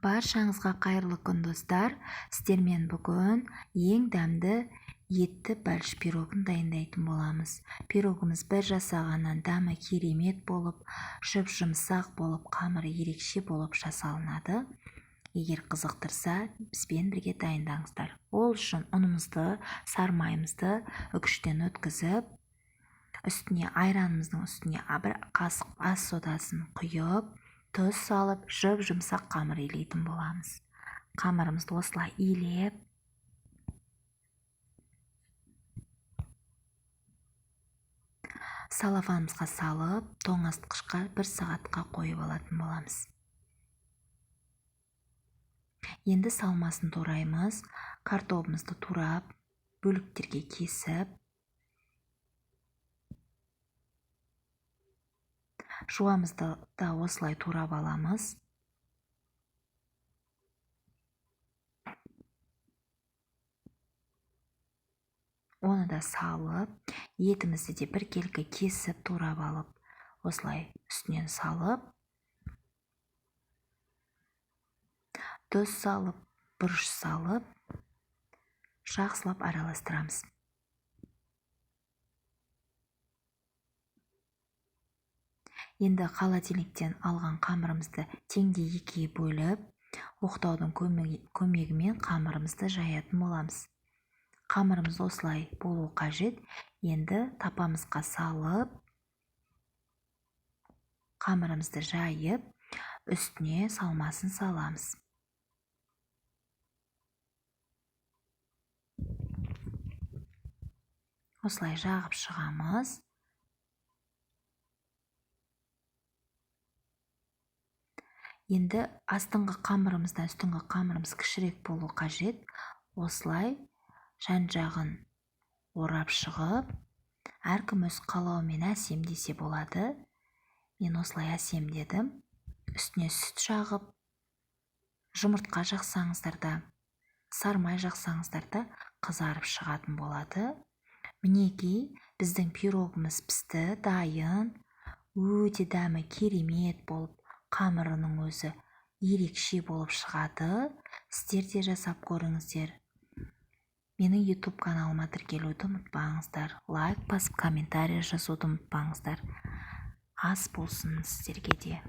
Баршаңызға қайырлы күн достар. Сіздермен бүгін ең дәмді етті бәліш пирогын дайындайтын боламыз. Пирогымыз бір жасағаннан дәмі керемет болып, жұп-жұмсақ болып, қамыры ерекше болып жасалынады. Егер қызықтырса, бізбен бірге дайындаңыздар. Ол үшін ұнымызды, сармайымызды үкіштен өткізіп, үстіне айранымыздың үстіне бір қасық ас содасын құйып, тұз салып, жұп-жұмсақ қамыр илейтін боламыз. Қамырымызды осылай илеп, салафанымызға салып, тоңазытқышқа 1 сағатқа қойып алатын боламыз. Енді салмасын тураймыз. Картобымызды турап, бөліктерге кесіп, жуамызды да осылай турап аламыз. Оны да салып, етімізді де біркелкі кесіп турап алып, осылай үстінен салып, тұз салып, бұрыш салып, жақсылап араластырамыз. Енді холодильниктен алған қамырымызды теңдей екіге бөліп, оқтаудың көмегімен қамырымызды жаятын боламыз. Қамырымыз осылай болу қажет. Енді тапамызға салып, қамырымызды жайып, үстіне салмасын саламыз. Осылай жағып шығамыз. Енді астыңғы қамырымыздан үстіңгі қамырымыз кішірек болу қажет. Осылай жан-жағын орап шығып, әркім өз қалауымен әсемдесе болады. Мен осылай әсемдедім. Үстіне сүт жағып, жұмыртқа жақсаңыздар да, сармай жақсаңыздар да қызарып шығатын болады. Мінекей, біздің пирогымыз пісті, дайын. Өте дәмі керемет болып, қамырының өзі ерекше болып шығады. Сіздер де жасап көріңіздер. Менің YouTube каналыма тіркелуді ұмытпаңыздар. Лайк басып, комментарий жазуды ұмытпаңыздар. Ас болсын сіздерге де.